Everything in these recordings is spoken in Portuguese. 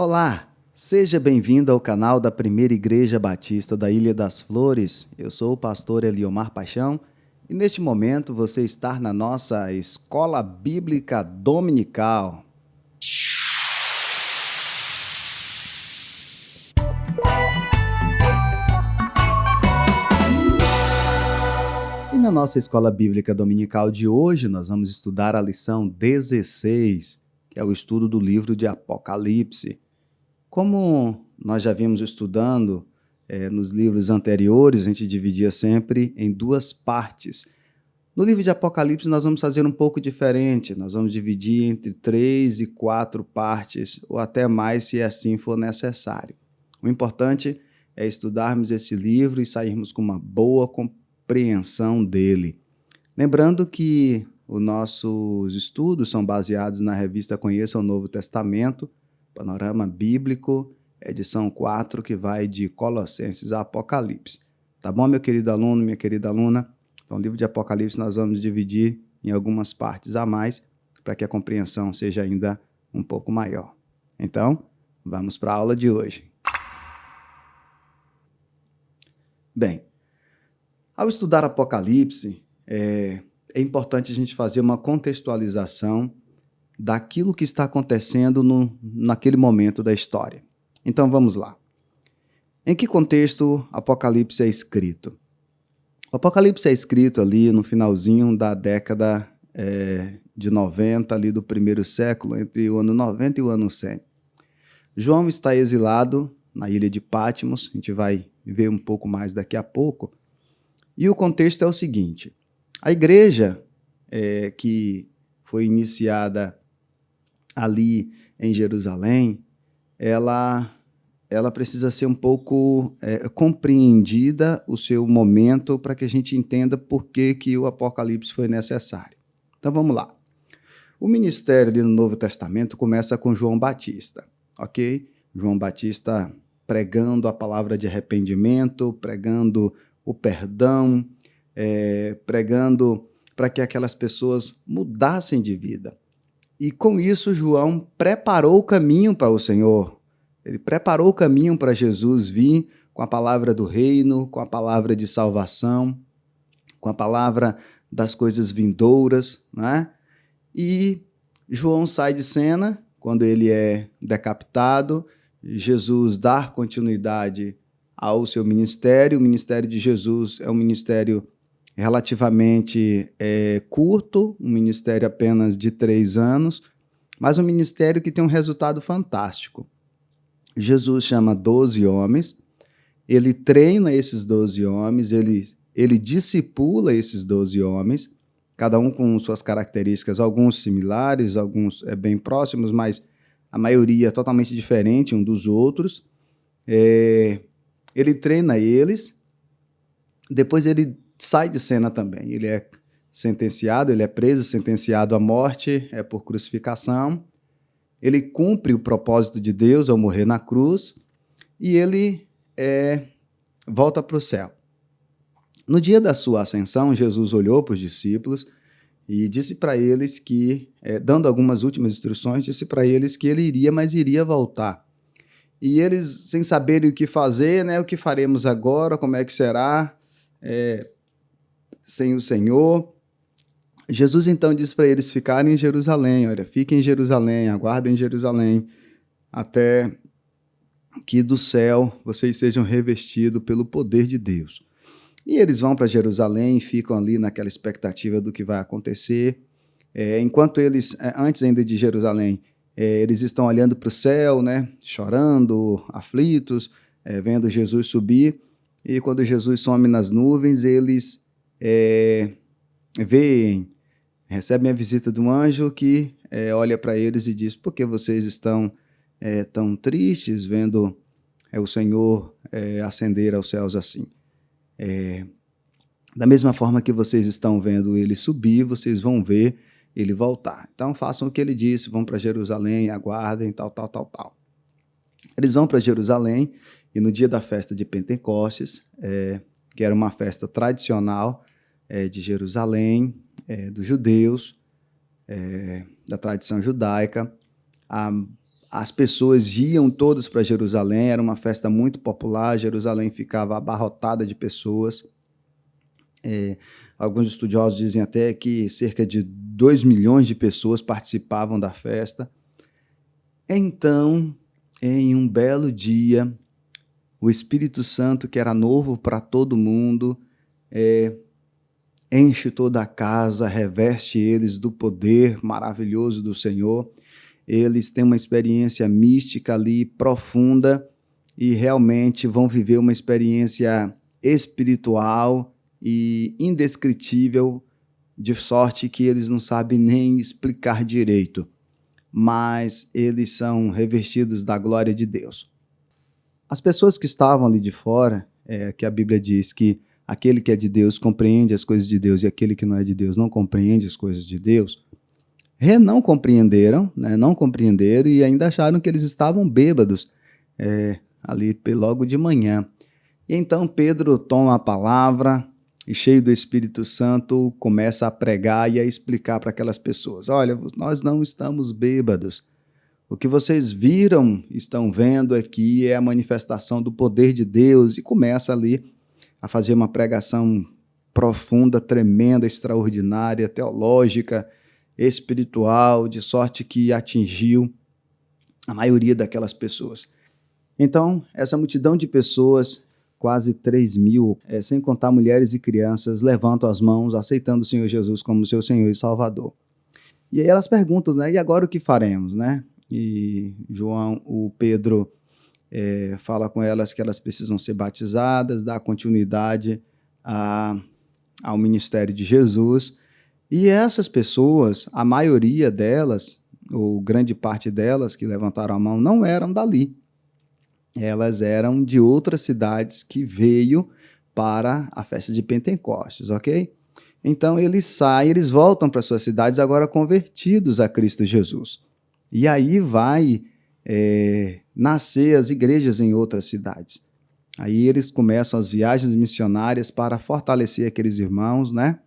Olá, seja bem-vindo ao canal da Primeira Igreja Batista da Ilha das Flores. Eu sou o pastor Eliomar Paixão e neste momento você está na nossa Escola Bíblica Dominical. E na nossa Escola Bíblica Dominical de hoje nós vamos estudar a lição 16, que é o estudo do livro de Apocalipse. Como nós já vimos estudando nos livros anteriores, a gente dividia sempre em duas partes. No livro de Apocalipse nós vamos fazer um pouco diferente, nós vamos dividir entre 3 e 4 partes, ou até mais se assim for necessário. O importante é estudarmos esse livro e sairmos com uma boa compreensão dele. Lembrando que os nossos estudos são baseados na revista Conheça o Novo Testamento, Panorama Bíblico, edição 4, que vai de Colossenses a Apocalipse. Tá bom, meu querido aluno, minha querida aluna? Então, o livro de Apocalipse nós vamos dividir em algumas partes a mais, para que a compreensão seja ainda um pouco maior. Então, vamos para a aula de hoje. Bem, ao estudar Apocalipse, é importante a gente fazer uma contextualização daquilo que está acontecendo naquele momento da história. Então vamos lá. Em que contexto Apocalipse é escrito? O Apocalipse é escrito ali no finalzinho da década de 90, ali do primeiro século, entre o ano 90 e o ano 100. João está exilado na ilha de Patmos, a gente vai ver um pouco mais daqui a pouco. E o contexto é o seguinte: a igreja que foi iniciada ali em Jerusalém, ela precisa ser um pouco compreendida, o seu momento, para que a gente entenda por que o Apocalipse foi necessário. Então vamos lá. O ministério ali no Novo Testamento começa com João Batista, ok? João Batista pregando a palavra de arrependimento, pregando o perdão, pregando para que aquelas pessoas mudassem de vida. E com isso, João preparou o caminho para o Senhor. Ele preparou o caminho para Jesus vir com a palavra do reino, com a palavra de salvação, com a palavra das coisas vindouras, né? E João sai de cena quando ele é decapitado. Jesus dá continuidade ao seu ministério. O ministério de Jesus é um ministério relativamente curto, um ministério apenas de 3 anos, mas um ministério que tem um resultado fantástico. Jesus chama 12 homens, ele treina esses 12 homens, ele discipula esses 12 homens, cada um com suas características, alguns similares, alguns bem próximos, mas a maioria totalmente diferente um dos outros. Ele treina eles, depois ele sai de cena também. Ele é sentenciado, ele é preso, sentenciado à morte, por crucificação. Ele cumpre o propósito de Deus ao morrer na cruz e ele volta para o céu. No dia da sua ascensão, Jesus olhou para os discípulos e disse para eles que, dando algumas últimas instruções, disse para eles que ele iria, mas iria voltar. E eles, sem saberem o que fazer, né? O que faremos agora? Como é que será? Sem o Senhor. Jesus então disse para eles ficarem em Jerusalém. Olha, fiquem em Jerusalém, aguardem em Jerusalém, até que do céu vocês sejam revestidos pelo poder de Deus. E eles vão para Jerusalém e ficam ali naquela expectativa do que vai acontecer. Enquanto eles, antes ainda de Jerusalém, eles estão olhando para o céu, né, chorando, aflitos, vendo Jesus subir. E quando Jesus some nas nuvens, eles recebem a visita de um anjo que olha para eles e diz: por que vocês estão tão tristes vendo o Senhor ascender aos céus assim? Da mesma forma que vocês estão vendo ele subir, vocês vão ver ele voltar. Então façam o que ele disse, vão para Jerusalém, aguardem, tal. Eles vão para Jerusalém e no dia da festa de Pentecostes, que era uma festa tradicional de Jerusalém, dos judeus, da tradição judaica, as pessoas iam todas para Jerusalém, era uma festa muito popular, Jerusalém ficava abarrotada de pessoas. Alguns estudiosos dizem até que cerca de 2 milhões de pessoas participavam da festa. Então, em um belo dia, o Espírito Santo, que era novo para todo mundo, enche toda a casa, reveste eles do poder maravilhoso do Senhor. Eles têm uma experiência mística ali profunda e realmente vão viver uma experiência espiritual e indescritível, de sorte que eles não sabem nem explicar direito, mas eles são revestidos da glória de Deus. As pessoas que estavam ali de fora, que a Bíblia diz que aquele que é de Deus compreende as coisas de Deus e aquele que não é de Deus não compreende as coisas de Deus, não compreenderam, né, não compreenderam e ainda acharam que eles estavam bêbados ali logo de manhã. E então Pedro toma a palavra e, cheio do Espírito Santo, começa a pregar e a explicar para aquelas pessoas: olha, nós não estamos bêbados. O que vocês viram, estão vendo aqui é a manifestação do poder de Deus. E começa ali a fazer uma pregação profunda, tremenda, extraordinária, teológica, espiritual, de sorte que atingiu a maioria daquelas pessoas. Então, essa multidão de pessoas, quase 3 mil, sem contar mulheres e crianças, levantam as mãos, aceitando o Senhor Jesus como seu Senhor e Salvador. E aí elas perguntam, né? E agora o que faremos, né? E o Pedro fala com elas que elas precisam ser batizadas, dar continuidade ao ministério de Jesus. E essas pessoas, a maioria delas, ou grande parte delas que levantaram a mão, não eram dali. Elas eram de outras cidades que veio para a festa de Pentecostes, ok? Então eles saem, eles voltam para suas cidades agora convertidos a Cristo Jesus. E aí vai nascer as igrejas em outras cidades. Aí eles começam as viagens missionárias para fortalecer aqueles irmãos, né?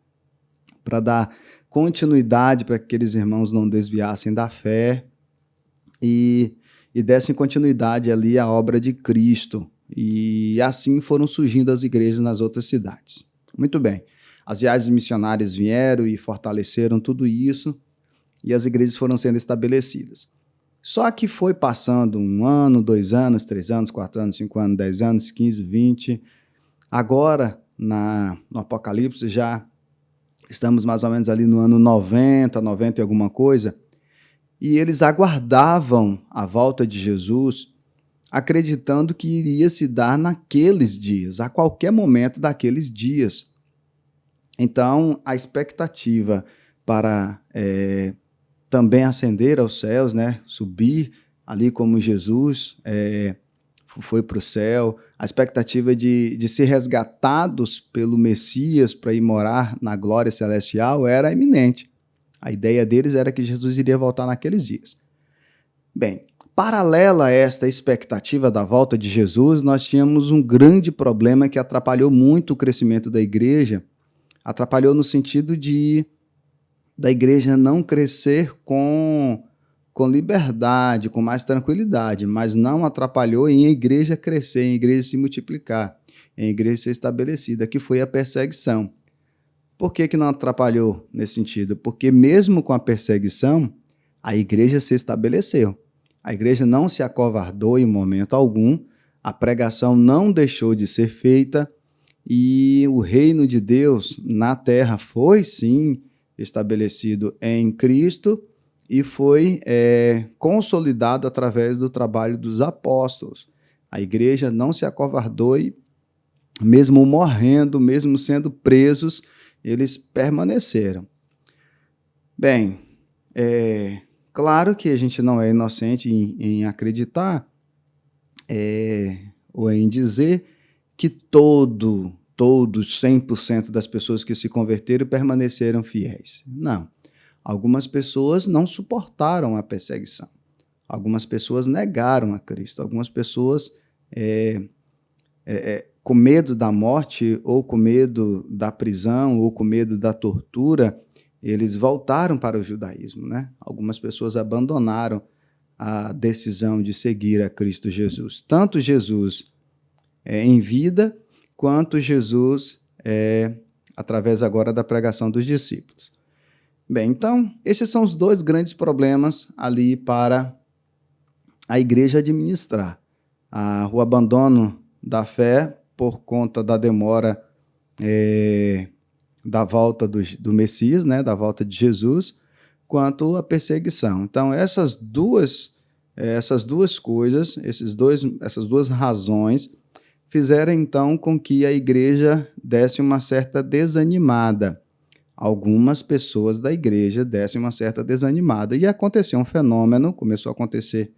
Para dar continuidade para que aqueles irmãos não desviassem da fé e dessem continuidade ali à obra de Cristo. E assim foram surgindo as igrejas nas outras cidades. Muito bem. As viagens missionárias vieram e fortaleceram tudo isso, e as igrejas foram sendo estabelecidas. Só que foi passando 1 ano, 2 anos, 3 anos, 4 anos, 5 anos, 10 anos, 15, 20. Agora, no Apocalipse, já estamos mais ou menos ali no ano 90, 90 e alguma coisa, e eles aguardavam a volta de Jesus, acreditando que iria se dar naqueles dias, a qualquer momento daqueles dias. Então, a expectativa para também ascender aos céus, né? Subir ali como Jesus foi para o céu, a expectativa de ser resgatados pelo Messias para ir morar na glória celestial era iminente. A ideia deles era que Jesus iria voltar naqueles dias. Bem, paralela a esta expectativa da volta de Jesus, nós tínhamos um grande problema que atrapalhou muito o crescimento da igreja, atrapalhou no sentido da igreja não crescer com liberdade, com mais tranquilidade, mas não atrapalhou em a igreja crescer, em a igreja se multiplicar, em a igreja ser estabelecida, que foi a perseguição. Por que não atrapalhou nesse sentido? Porque mesmo com a perseguição, a igreja se estabeleceu. A igreja não se acovardou em momento algum, a pregação não deixou de ser feita e o reino de Deus na terra foi sim estabelecido em Cristo e foi consolidado através do trabalho dos apóstolos. A igreja não se acovardou e, mesmo morrendo, mesmo sendo presos, eles permaneceram. Bem, claro que a gente não é inocente em acreditar ou em dizer que todos 100% das pessoas que se converteram permaneceram fiéis. Não. Algumas pessoas não suportaram a perseguição. Algumas pessoas negaram a Cristo. Algumas pessoas, com medo da morte, ou com medo da prisão, ou com medo da tortura, eles voltaram para o judaísmo, né? Algumas pessoas abandonaram a decisão de seguir a Cristo Jesus. Tanto Jesus em vida, quanto Jesus através agora da pregação dos discípulos. Bem, então, esses são os dois grandes problemas ali para a igreja administrar. O abandono da fé por conta da demora da volta do Messias, né, da volta de Jesus, quanto a perseguição. Então, essas duas coisas, essas duas razões, fizeram então com que a igreja desse uma certa desanimada. Algumas pessoas da igreja dessem uma certa desanimada. E aconteceu um fenômeno, começou a acontecer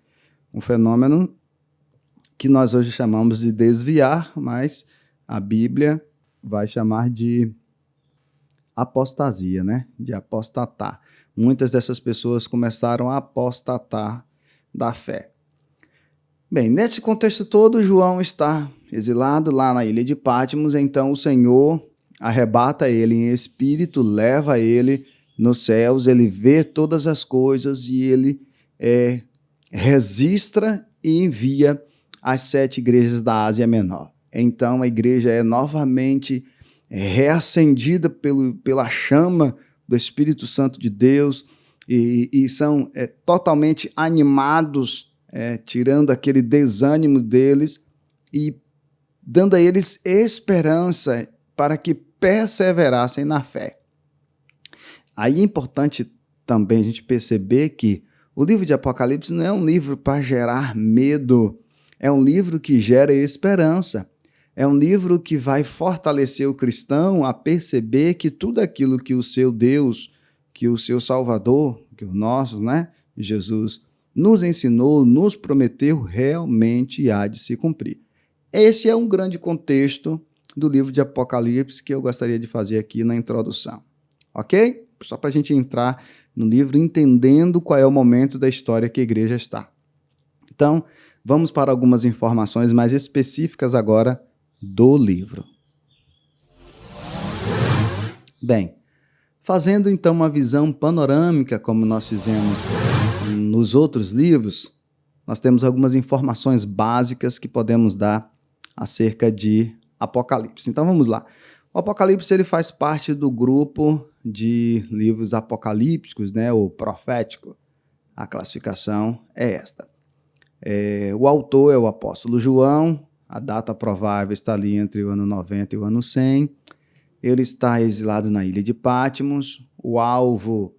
um fenômeno que nós hoje chamamos de desviar, mas a Bíblia vai chamar de apostasia, né? De apostatar. Muitas dessas pessoas começaram a apostatar da fé. Bem, nesse contexto todo, João está exilado lá na ilha de Patmos, então o Senhor arrebata ele em espírito, leva ele nos céus, ele vê todas as coisas e ele registra e envia às 7 igrejas da Ásia Menor. Então a igreja é novamente reacendida pela chama do Espírito Santo de Deus e são totalmente animados, tirando aquele desânimo deles e dando a eles esperança para que perseverassem na fé. Aí é importante também a gente perceber que o livro de Apocalipse não é um livro para gerar medo, é um livro que gera esperança. É um livro que vai fortalecer o cristão a perceber que tudo aquilo que o seu Deus, que o seu Salvador, que o nosso, né, Jesus, nos ensinou, nos prometeu, realmente há de se cumprir. Esse é um grande contexto do livro de Apocalipse que eu gostaria de fazer aqui na introdução. Ok? Só para a gente entrar no livro entendendo qual é o momento da história que a igreja está. Então, vamos para algumas informações mais específicas agora do livro. Bem, fazendo então uma visão panorâmica, como nós fizemos nos outros livros, nós temos algumas informações básicas que podemos dar acerca de Apocalipse. Então vamos lá. O Apocalipse ele faz parte do grupo de livros apocalípticos, né, ou profético. A classificação é esta. O autor é o apóstolo João, a data provável está ali entre o ano 90 e o ano 100. Ele está exilado na ilha de Patmos. O alvo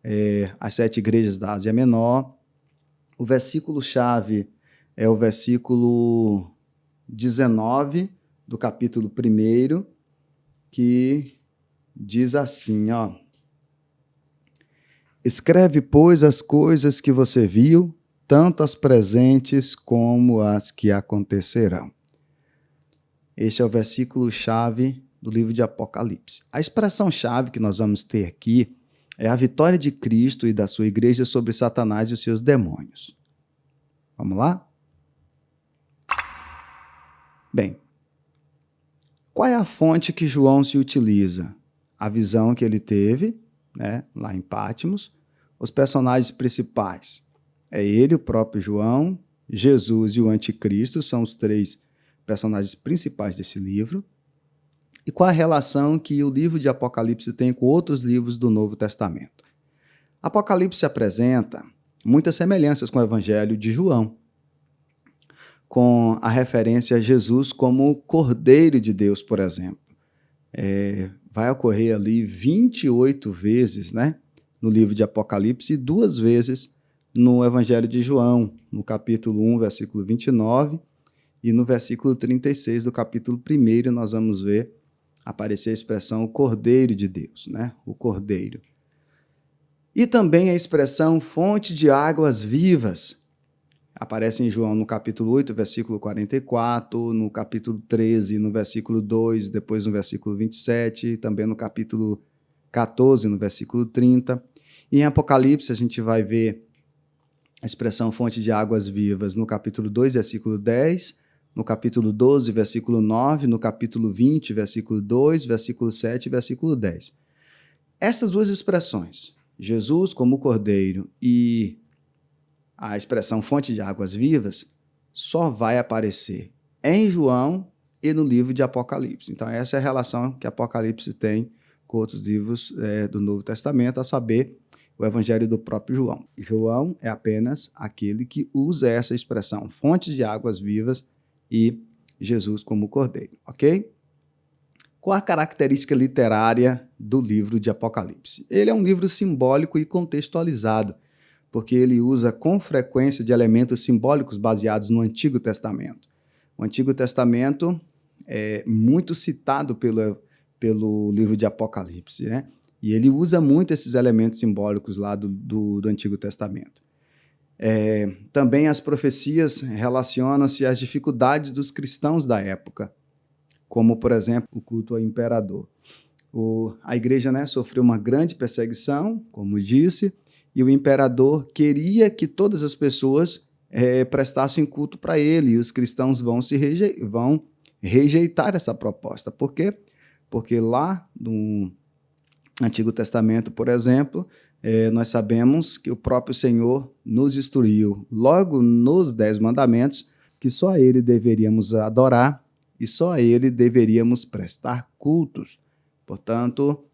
é as 7 igrejas da Ásia Menor. O versículo-chave é o versículo 19 do capítulo 1, que diz assim, ó: Escreve, pois, as coisas que você viu, tanto as presentes como as que acontecerão. Este é o versículo-chave do livro de Apocalipse. A expressão-chave que nós vamos ter aqui é a vitória de Cristo e da sua igreja sobre Satanás e os seus demônios. Vamos lá? Bem, qual é a fonte que João se utiliza? A visão que ele teve, né, lá em Patmos. Os personagens principais é ele, o próprio João, Jesus e o Anticristo, são os 3 personagens principais desse livro. E qual a relação que o livro de Apocalipse tem com outros livros do Novo Testamento? Apocalipse apresenta muitas semelhanças com o Evangelho de João, com a referência a Jesus como Cordeiro de Deus, por exemplo. Vai ocorrer ali 28 vezes, né, no livro de Apocalipse e 2 vezes no Evangelho de João, no capítulo 1, versículo 29, e no versículo 36 do capítulo 1, nós vamos ver aparecer a expressão Cordeiro de Deus, né, o Cordeiro. E também a expressão fonte de águas vivas. Aparece em João no capítulo 8, versículo 44, no capítulo 13, no versículo 2, depois no versículo 27, também no capítulo 14, no versículo 30. E em Apocalipse a gente vai ver a expressão fonte de águas vivas no capítulo 2, versículo 10, no capítulo 12, versículo 9, no capítulo 20, versículo 2, versículo 7 e versículo 10. Essas duas expressões, Jesus como Cordeiro e a expressão fonte de águas vivas só vai aparecer em João e no livro de Apocalipse. Então, essa é a relação que Apocalipse tem com outros livros do Novo Testamento, a saber, o Evangelho do próprio João. João é apenas aquele que usa essa expressão, fontes de águas vivas e Jesus como Cordeiro, ok? Qual a característica literária do livro de Apocalipse? Ele é um livro simbólico e contextualizado, porque ele usa com frequência de elementos simbólicos baseados no Antigo Testamento. O Antigo Testamento é muito citado pelo livro de Apocalipse, né? E ele usa muito esses elementos simbólicos lá do Antigo Testamento. Também as profecias relacionam-se às dificuldades dos cristãos da época, como, por exemplo, o culto ao imperador. A igreja, né, sofreu uma grande perseguição, como disse, e o imperador queria que todas as pessoas prestassem culto para ele, e os cristãos vão rejeitar essa proposta. Por quê? Porque lá no Antigo Testamento, por exemplo, nós sabemos que o próprio Senhor nos instruiu, logo nos 10 mandamentos, que só a Ele deveríamos adorar e só a Ele deveríamos prestar cultos. Portanto,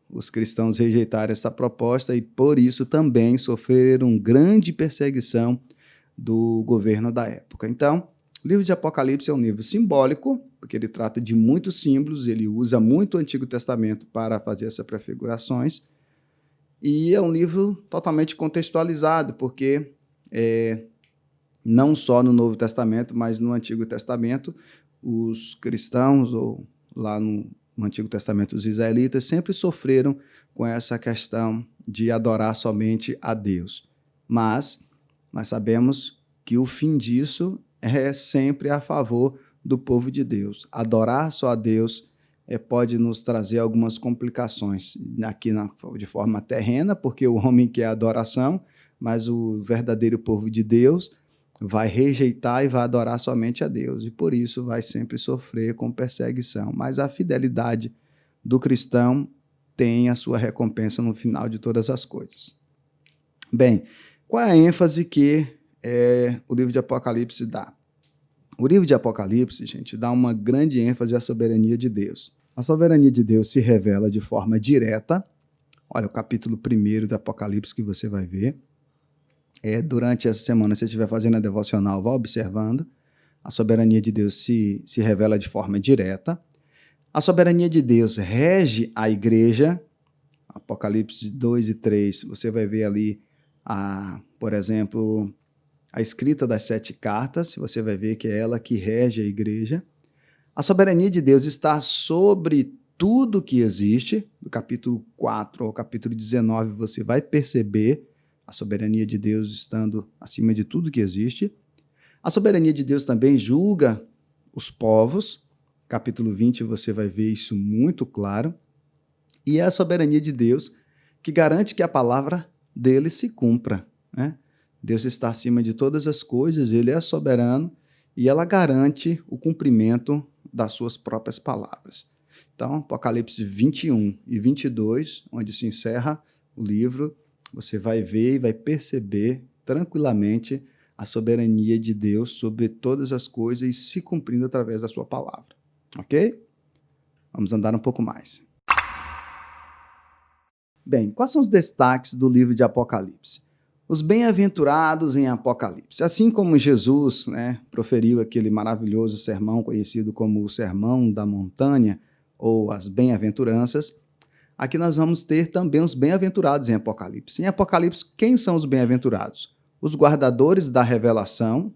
os cristãos rejeitaram essa proposta e, por isso, também sofreram grande perseguição do governo da época. Então, o livro de Apocalipse é um livro simbólico, porque ele trata de muitos símbolos, ele usa muito o Antigo Testamento para fazer essas prefigurações, e é um livro totalmente contextualizado, porque não só no Novo Testamento, mas no Antigo Testamento, os cristãos, ou lá no Antigo Testamento, os israelitas, sempre sofreram com essa questão de adorar somente a Deus. Mas nós sabemos que o fim disso é sempre a favor do povo de Deus. Adorar só a Deus pode nos trazer algumas complicações aqui de forma terrena, porque o homem quer adoração, mas o verdadeiro povo de Deus vai rejeitar e vai adorar somente a Deus, e por isso vai sempre sofrer com perseguição. Mas a fidelidade do cristão tem a sua recompensa no final de todas as coisas. Bem, qual é a ênfase que o livro de Apocalipse dá? O livro de Apocalipse, gente, dá uma grande ênfase à soberania de Deus. A soberania de Deus se revela de forma direta. Olha, o capítulo 1 do Apocalipse que você vai ver. Durante essa semana, se você estiver fazendo a devocional, vá observando. A soberania de Deus se revela de forma direta. A soberania de Deus rege a igreja. Apocalipse 2 e 3, você vai ver ali, por exemplo, a escrita das 7 cartas, você vai ver que é ela que rege a igreja. A soberania de Deus está sobre tudo que existe. Do capítulo 4 ao capítulo 19, você vai perceber a soberania de Deus estando acima de tudo que existe. A soberania de Deus também julga os povos. Capítulo 20, você vai ver isso muito claro. E é a soberania de Deus que garante que a palavra dele se cumpra, né? Deus está acima de todas as coisas, ele é soberano e ela garante o cumprimento das suas próprias palavras. Então, Apocalipse 21 e 22, onde se encerra o livro, você vai ver e vai perceber tranquilamente a soberania de Deus sobre todas as coisas e se cumprindo através da sua palavra. Ok? Vamos andar um pouco mais. Bem, quais são os destaques do livro de Apocalipse? Os bem-aventurados em Apocalipse. Assim como Jesus, proferiu aquele maravilhoso sermão conhecido como o Sermão da Montanha, ou as Bem-aventuranças, aqui nós vamos ter também os bem-aventurados em Apocalipse. Em Apocalipse, quem são os bem-aventurados? Os guardadores da revelação,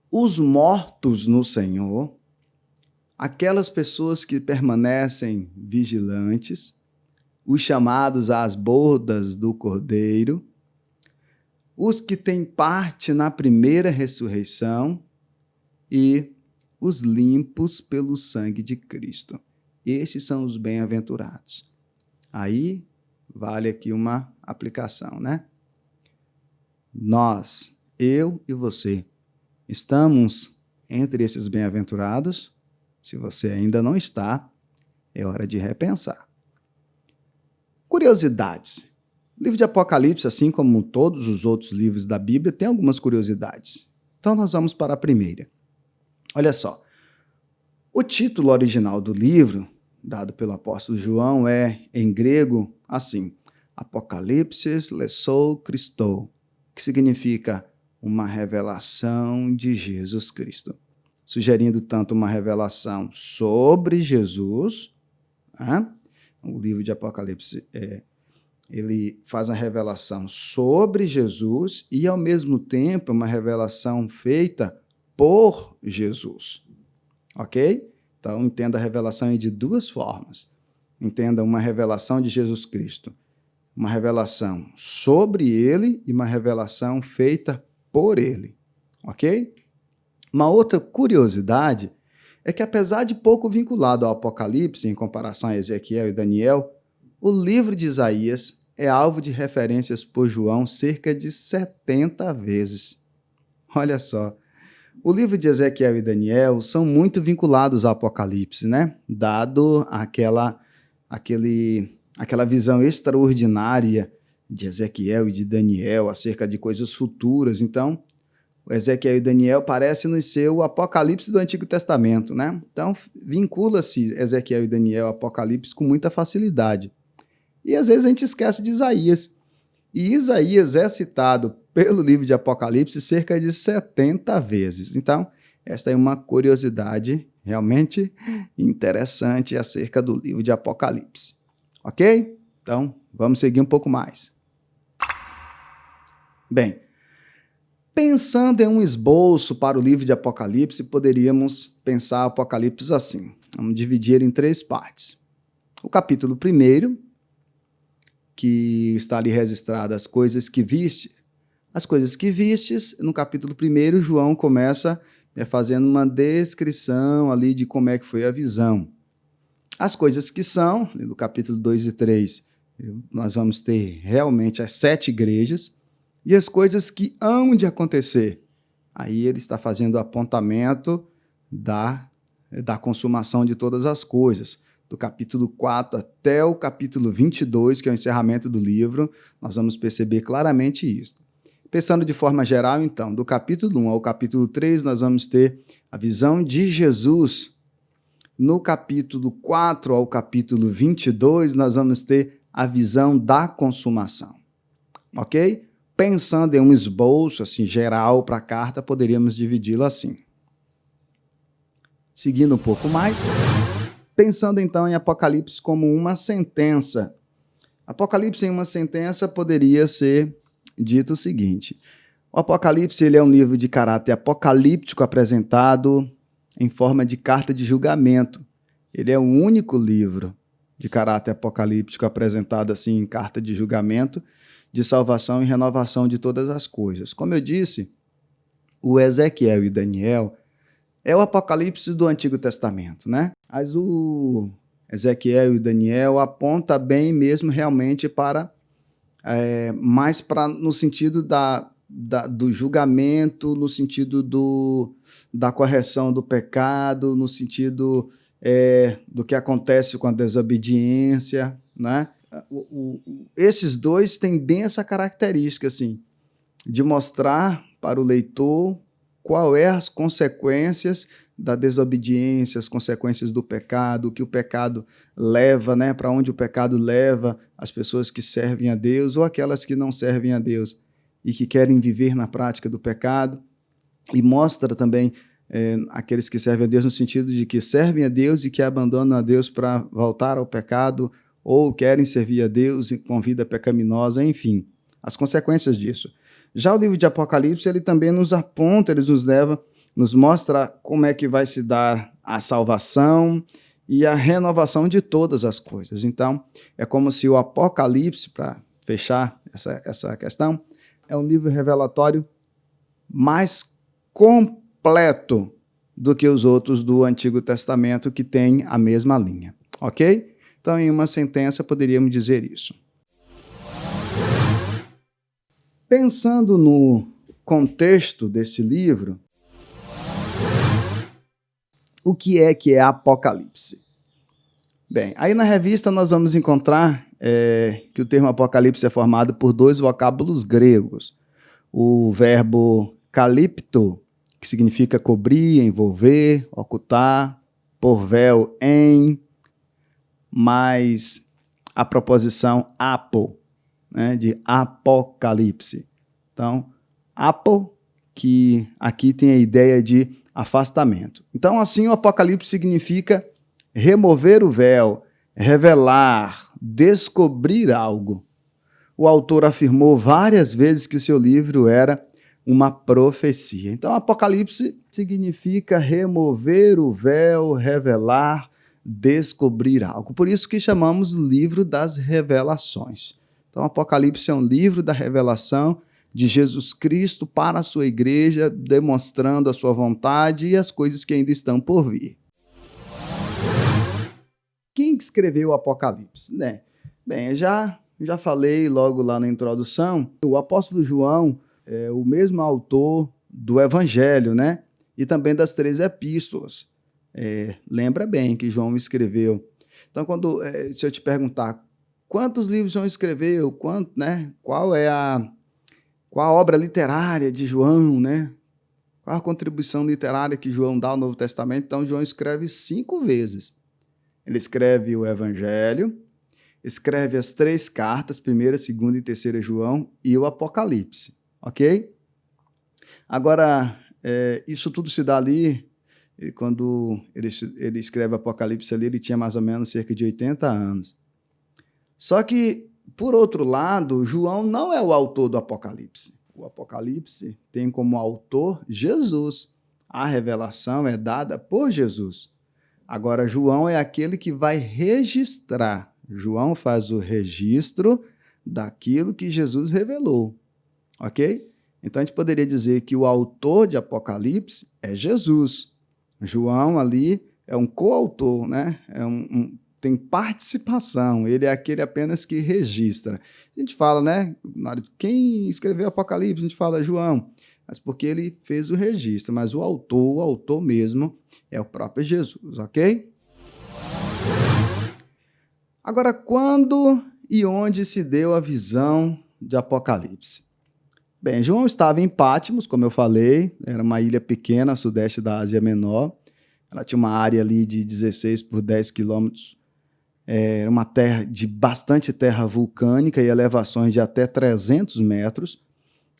os mortos no Senhor, aquelas pessoas que permanecem vigilantes, os chamados às bodas do Cordeiro, os que têm parte na primeira ressurreição e os limpos pelo sangue de Cristo. Estes são os bem-aventurados. Aí vale aqui uma aplicação, né? Nós, eu e você, estamos entre esses bem-aventurados? Se você ainda não está, é hora de repensar. Curiosidades. O livro de Apocalipse, assim como todos os outros livros da Bíblia, tem algumas curiosidades. Então nós vamos para a primeira. Olha só, o título original do livro, dado pelo apóstolo João, é, em grego, assim, Apocalipsis Lessou Christou, que significa uma revelação de Jesus Cristo, sugerindo tanto uma revelação sobre Jesus, né? O livro de Apocalipse ele faz a revelação sobre Jesus e, ao mesmo tempo, uma revelação feita por Jesus. Ok? Então, entenda a revelação de duas formas. Entenda uma revelação de Jesus Cristo, uma revelação sobre ele e uma revelação feita por ele. Ok? Uma outra curiosidade é que, apesar de pouco vinculado ao Apocalipse, em comparação a Ezequiel e Daniel, o livro de Isaías é alvo de referências por João cerca de 70 vezes. Olha só. O livro de Ezequiel e Daniel são muito vinculados ao Apocalipse, né? Dado aquela visão extraordinária de Ezequiel e de Daniel acerca de coisas futuras. Então, o Ezequiel e Daniel parecem ser o Apocalipse do Antigo Testamento, né? Então, vincula-se Ezequiel e Daniel ao Apocalipse com muita facilidade. E às vezes a gente esquece de Isaías. E Isaías é citado pelo livro de Apocalipse cerca de 70 vezes. Então, esta é uma curiosidade realmente interessante acerca do livro de Apocalipse. Ok? Então, vamos seguir um pouco mais. Bem, pensando em um esboço para o livro de Apocalipse, poderíamos pensar Apocalipse assim. Vamos dividir em 3 partes. O capítulo 1, que está ali registrado as coisas que viste. As coisas que vistes, no capítulo 1, João começa fazendo uma descrição ali de como é que foi a visão. As coisas que são, no capítulo 2 e 3, nós vamos ter realmente as 7 igrejas, e as coisas que hão de acontecer. Aí ele está fazendo o apontamento da consumação de todas as coisas. Do capítulo 4 até o capítulo 22, que é o encerramento do livro, nós vamos perceber claramente isso. Pensando de forma geral, então, do capítulo 1 ao capítulo 3, nós vamos ter a visão de Jesus. No capítulo 4 ao capítulo 22, nós vamos ter a visão da consumação. Ok? Pensando em um esboço assim, geral para a carta, poderíamos dividi-lo assim. Seguindo um pouco mais, pensando então em Apocalipse como uma sentença. Apocalipse em uma sentença poderia ser dito o seguinte: o Apocalipse ele é um livro de caráter apocalíptico apresentado em forma de carta de julgamento. Ele é o único livro de caráter apocalíptico apresentado assim em carta de julgamento, de salvação e renovação de todas as coisas. Como eu disse, o Ezequiel e Daniel é o Apocalipse do Antigo Testamento, né? Mas o Ezequiel e Daniel aponta bem mesmo realmente para mais no sentido do julgamento, no sentido da correção do pecado, no sentido do que acontece com a desobediência, né? Esses dois têm bem essa característica, assim, de mostrar para o leitor qual é as consequências da desobediência, as consequências do pecado, o que o pecado leva, né? Para onde o pecado leva as pessoas que servem a Deus ou aquelas que não servem a Deus e que querem viver na prática do pecado. E mostra também aqueles que servem a Deus no sentido de que servem a Deus e que abandonam a Deus para voltar ao pecado ou querem servir a Deus com vida pecaminosa, enfim, as consequências disso. Já o livro de Apocalipse, ele também nos aponta, ele nos leva, nos mostra como é que vai se dar a salvação e a renovação de todas as coisas. Então, é como se o Apocalipse, para fechar essa questão, é um livro revelatório mais completo do que os outros do Antigo Testamento que têm a mesma linha, ok? Então, em uma sentença, poderíamos dizer isso. Pensando no contexto desse livro, o que é Apocalipse? Bem, aí na revista nós vamos encontrar que o termo Apocalipse é formado por dois vocábulos gregos. O verbo kalipto, que significa cobrir, envolver, ocultar, por véu em, mais a proposição apo, né, de apocalipse. Então, apo, que aqui tem a ideia de afastamento. Então, assim, o Apocalipse significa remover o véu, revelar, descobrir algo. O autor afirmou várias vezes que seu livro era uma profecia. Então, Apocalipse significa remover o véu, revelar, descobrir algo. Por isso que chamamos livro das revelações. Então, Apocalipse é um livro da revelação de Jesus Cristo para a sua igreja, demonstrando a sua vontade e as coisas que ainda estão por vir. Quem escreveu o Apocalipse? Né? Bem, eu já falei logo lá na introdução, o apóstolo João é o mesmo autor do Evangelho, né? E também das 3 epístolas. Lembra bem que João escreveu. Então, se eu te perguntar quantos livros João escreveu, qual a obra literária de João, né? Qual a contribuição literária que João dá ao Novo Testamento? Então, João escreve 5 vezes. Ele escreve o Evangelho, escreve as 3 cartas, 1ª, 2ª e 3ª João, e o Apocalipse, ok? Agora, isso tudo se dá ali, quando ele escreve Apocalipse ali, ele tinha mais ou menos cerca de 80 anos. Só que, por outro lado, João não é o autor do Apocalipse. O Apocalipse tem como autor Jesus. A revelação é dada por Jesus. Agora, João é aquele que vai registrar. João faz o registro daquilo que Jesus revelou, ok? Então, a gente poderia dizer que o autor de Apocalipse é Jesus. João ali é um coautor, né? Tem participação, ele é aquele apenas que registra. A gente fala, né? Quem escreveu Apocalipse? A gente fala João, mas porque ele fez o registro, mas o autor mesmo é o próprio Jesus, ok? Agora, quando e onde se deu a visão de Apocalipse? Bem, João estava em Patmos, como eu falei, era uma ilha pequena, a sudeste da Ásia Menor. Ela tinha uma área ali de 16 por 10 quilômetros. Era uma terra de bastante terra vulcânica e elevações de até 300 metros.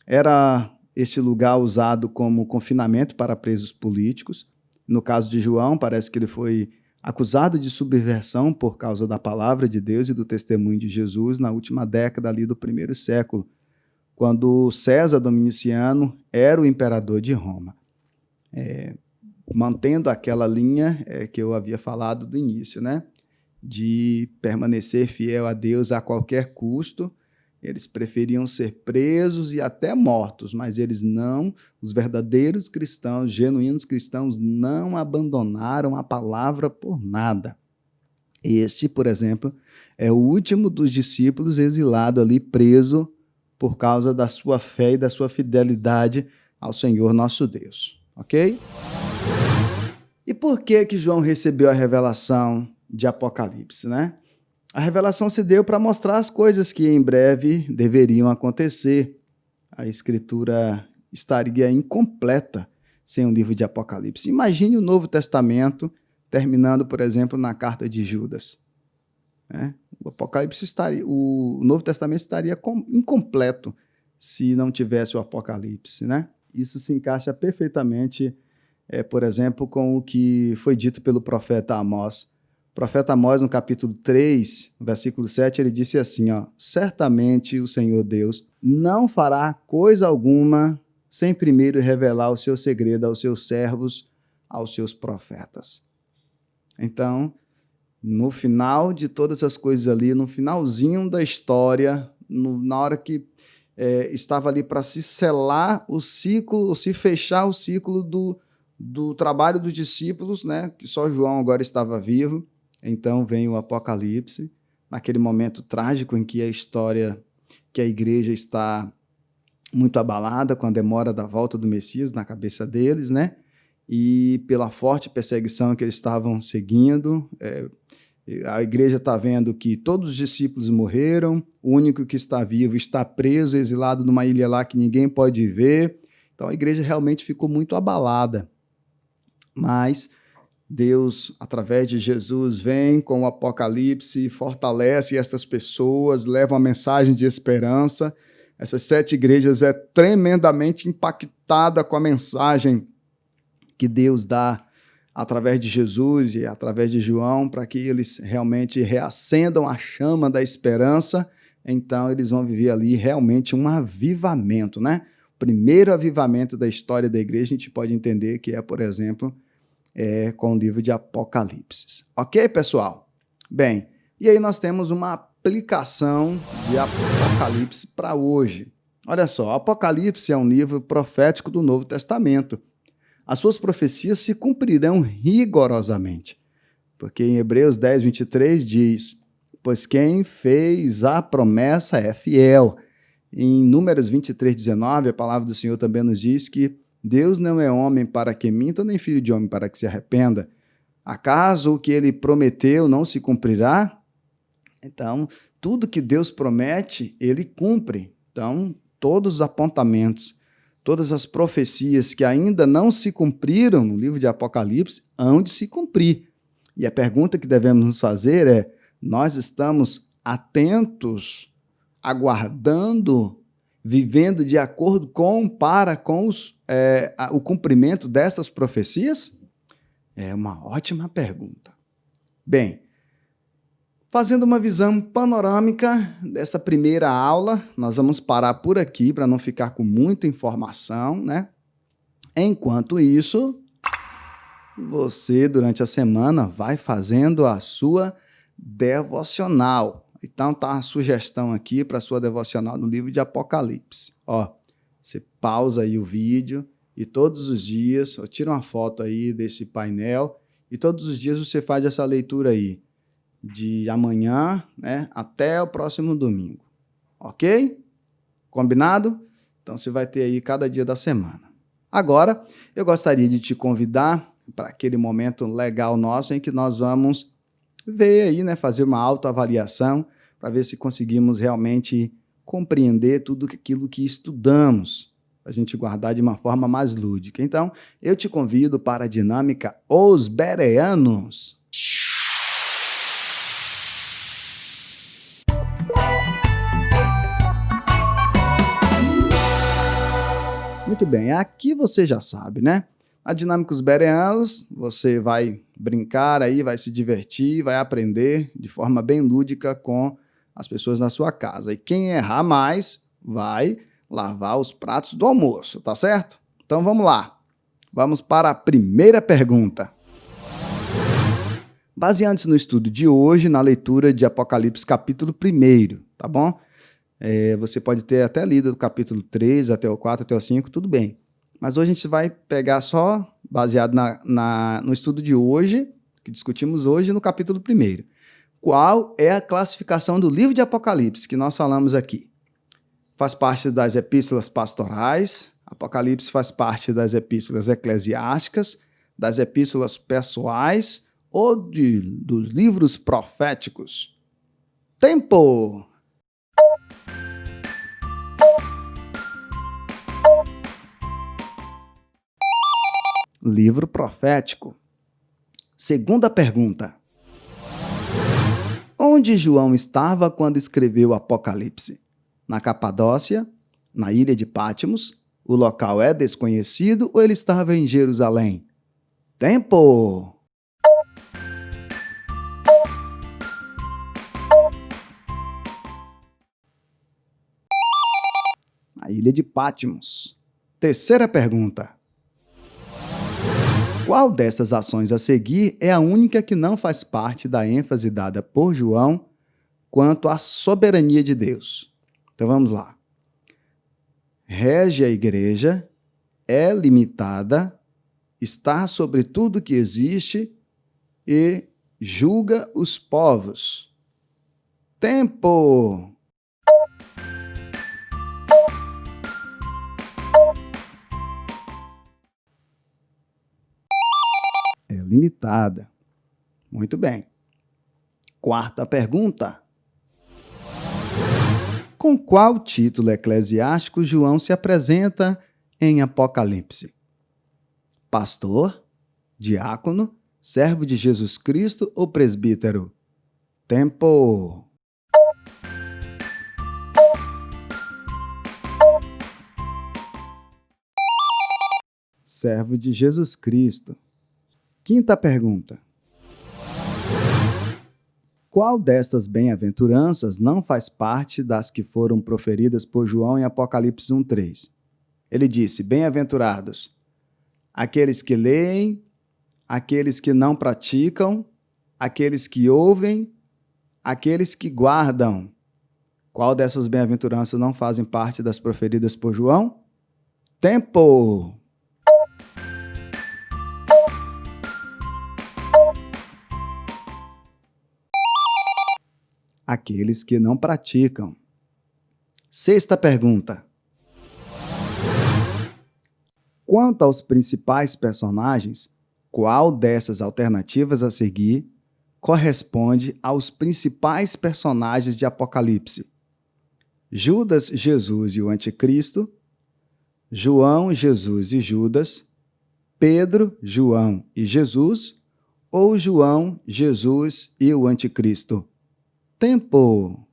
Era este lugar usado como confinamento para presos políticos. No caso de João, parece que ele foi acusado de subversão por causa da palavra de Deus e do testemunho de Jesus na última década ali do 1º século, quando César Dominiciano era o imperador de Roma. Mantendo aquela linha que eu havia falado do início, né? De permanecer fiel a Deus a qualquer custo. Eles preferiam ser presos e até mortos, mas os verdadeiros cristãos, genuínos cristãos, não abandonaram a palavra por nada. Este, por exemplo, é o último dos discípulos exilado ali, preso por causa da sua fé e da sua fidelidade ao Senhor nosso Deus, ok? E por que João recebeu a revelação de Apocalipse, né? A revelação se deu para mostrar as coisas que em breve deveriam acontecer. A Escritura estaria incompleta sem o livro de Apocalipse. Imagine o Novo Testamento terminando, por exemplo, na carta de Judas. O Novo Testamento estaria incompleto se não tivesse o Apocalipse, né? Isso se encaixa perfeitamente, por exemplo, com o que foi dito pelo profeta Amós. O profeta Amós, no capítulo 3, versículo 7, ele disse assim, certamente o Senhor Deus não fará coisa alguma sem primeiro revelar o seu segredo aos seus servos, aos seus profetas. Então, no final de todas as coisas ali, no finalzinho da história, na hora que estava ali para se selar o ciclo, ou se fechar o ciclo do trabalho dos discípulos, né, que só João agora estava vivo, então vem o Apocalipse, naquele momento trágico em que a igreja está muito abalada com a demora da volta do Messias na cabeça deles, né? E pela forte perseguição que eles estavam seguindo, A igreja está vendo que todos os discípulos morreram, o único que está vivo está preso, exilado numa ilha lá que ninguém pode ver. Então a igreja realmente ficou muito abalada. Mas Deus, através de Jesus, vem com o Apocalipse, fortalece estas pessoas, leva uma mensagem de esperança. Essas 7 igrejas é tremendamente impactada com a mensagem que Deus dá através de Jesus e através de João, para que eles realmente reacendam a chama da esperança. Então, eles vão viver ali realmente um avivamento, né? O primeiro avivamento da história da igreja, a gente pode entender que é, por exemplo, com o livro de Apocalipse. Ok, pessoal? Bem, e aí nós temos uma aplicação de Apocalipse para hoje. Olha só, Apocalipse é um livro profético do Novo Testamento. As suas profecias se cumprirão rigorosamente, porque em Hebreus 10, 23 diz: pois quem fez a promessa é fiel. Em Números 23, 19, a palavra do Senhor também nos diz que Deus não é homem para que minta, nem filho de homem para que se arrependa. Acaso o que ele prometeu não se cumprirá? Então, tudo que Deus promete, ele cumpre. Então, todos os apontamentos, todas as profecias que ainda não se cumpriram no livro de Apocalipse, hão de se cumprir. E a pergunta que devemos nos fazer é: nós estamos atentos, aguardando, vivendo de acordo com o cumprimento dessas profecias? É uma ótima pergunta. Bem, fazendo uma visão panorâmica dessa primeira aula, nós vamos parar por aqui para não ficar com muita informação, né? Enquanto isso, você, durante a semana, vai fazendo a sua devocional. Então, tá a sugestão aqui para a sua devocional no livro de Apocalipse. Ó, você pausa aí o vídeo e todos os dias, tira uma foto aí desse painel e todos os dias você faz essa leitura aí, de amanhã, né, até o próximo domingo. Ok? Combinado? Então, você vai ter aí cada dia da semana. Agora, eu gostaria de te convidar para aquele momento legal nosso em que nós vamos ver aí, né, fazer uma autoavaliação para ver se conseguimos realmente compreender tudo aquilo que estudamos, para a gente guardar de uma forma mais lúdica. Então, eu te convido para a dinâmica Os Bereanos. Muito bem, aqui você já sabe, né? A dinâmica Os Bereanos, você vai brincar aí, vai se divertir, vai aprender de forma bem lúdica com as pessoas na sua casa. E quem errar mais vai lavar os pratos do almoço, tá certo? Então vamos lá. Vamos para a primeira pergunta. Baseando-se no estudo de hoje, na leitura de Apocalipse capítulo 1, tá bom? Você pode ter até lido do capítulo 3 até o 4, até o 5, tudo bem. Mas hoje a gente vai pegar só, baseado no estudo de hoje, que discutimos hoje, no capítulo 1. Qual é a classificação do livro de Apocalipse que nós falamos aqui? Faz parte das epístolas pastorais, Apocalipse faz parte das epístolas eclesiásticas, das epístolas pessoais ou dos livros proféticos? Tempo! Livro profético. Segunda pergunta. Onde João estava quando escreveu o Apocalipse? Na Capadócia? Na ilha de Patmos? O local é desconhecido ou ele estava em Jerusalém? Tempo! Na ilha de Patmos. Terceira pergunta. Qual dessas ações a seguir é a única que não faz parte da ênfase dada por João quanto à soberania de Deus? Então vamos lá. Rege a igreja, é limitada, está sobre tudo que existe e julga os povos. Tempo! Limitada. Muito bem. Quarta pergunta. Com qual título eclesiástico João se apresenta em Apocalipse? Pastor, diácono, servo de Jesus Cristo ou presbítero? Tempo! Servo de Jesus Cristo. Quinta pergunta. Qual destas bem-aventuranças não faz parte das que foram proferidas por João em Apocalipse 1:3? Ele disse: bem-aventurados aqueles que leem, aqueles que não praticam, aqueles que ouvem, aqueles que guardam. Qual dessas bem-aventuranças não fazem parte das proferidas por João? Tempo! Aqueles que não praticam. Sexta pergunta. Quanto aos principais personagens, qual dessas alternativas a seguir corresponde aos principais personagens de Apocalipse? Judas, Jesus e o Anticristo, João, Jesus e Judas, Pedro, João e Jesus, ou João, Jesus e o Anticristo? Tempo!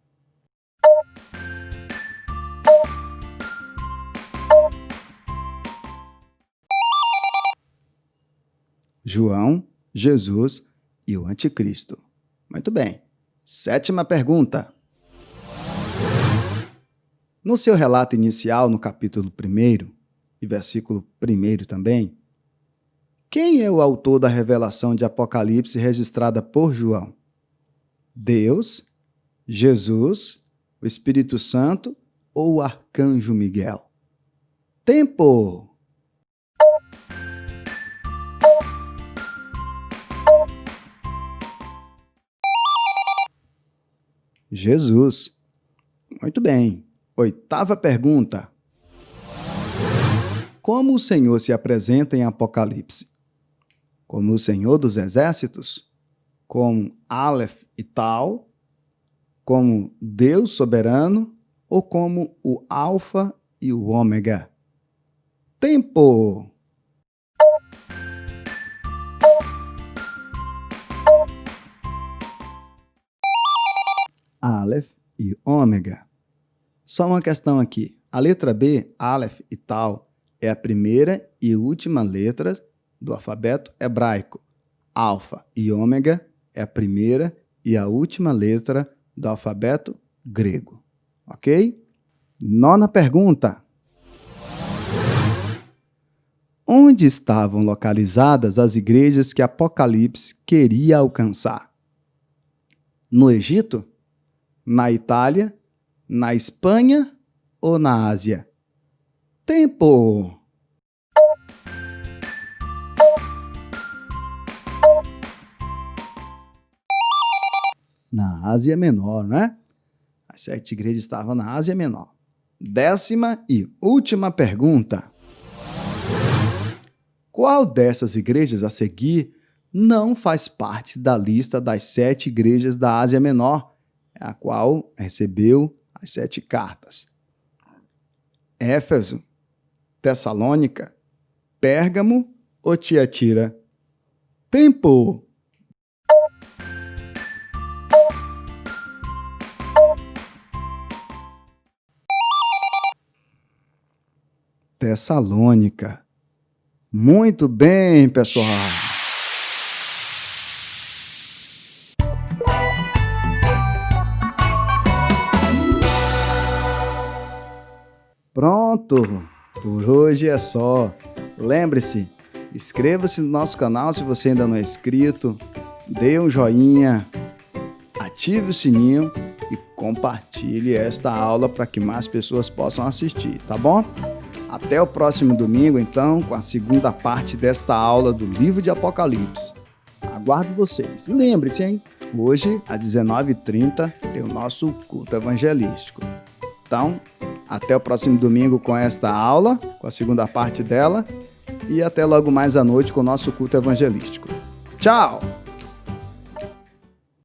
João, Jesus e o Anticristo. Muito bem. Sétima pergunta. No seu relato inicial, no capítulo 1 e versículo 1 também, quem é o autor da revelação de Apocalipse registrada por João? Deus, Jesus, o Espírito Santo ou o Arcanjo Miguel? Tempo! Jesus. Muito bem. Oitava pergunta. Como o Senhor se apresenta em Apocalipse? Como o Senhor dos Exércitos? Como Aleph e Tal? Como Deus soberano? Ou como o Alfa e o Ômega? Tempo! Aleph e Ômega. Só uma questão aqui. A letra B, Aleph e Tal, é a primeira e última letra do alfabeto hebraico. Alfa e Ômega é a primeira e a última letra do alfabeto grego. Ok? Nona pergunta. Onde estavam localizadas as igrejas que Apocalipse queria alcançar? No Egito? Na Itália? Na Espanha ou na Ásia? Tempo! Na Ásia Menor, né? As 7 igrejas estavam na Ásia Menor. 10ª e última pergunta. Qual dessas igrejas a seguir não faz parte da lista das 7 igrejas da Ásia Menor, a qual recebeu as 7 cartas? Éfeso, Tessalônica, Pérgamo ou Tiatira? Tempo! Tessalônica. Muito bem, pessoal. Pronto, por hoje é só. Lembre-se, inscreva-se no nosso canal se você ainda não é inscrito, dê um joinha, ative o sininho e compartilhe esta aula para que mais pessoas possam assistir, tá bom? Até o próximo domingo, então, com a segunda parte desta aula do livro de Apocalipse. Aguardo vocês. E lembre-se, hein? Hoje, às 19h30, tem o nosso culto evangelístico. Então, até o próximo domingo com esta aula, com a segunda parte dela, e até logo mais à noite com o nosso culto evangelístico. Tchau!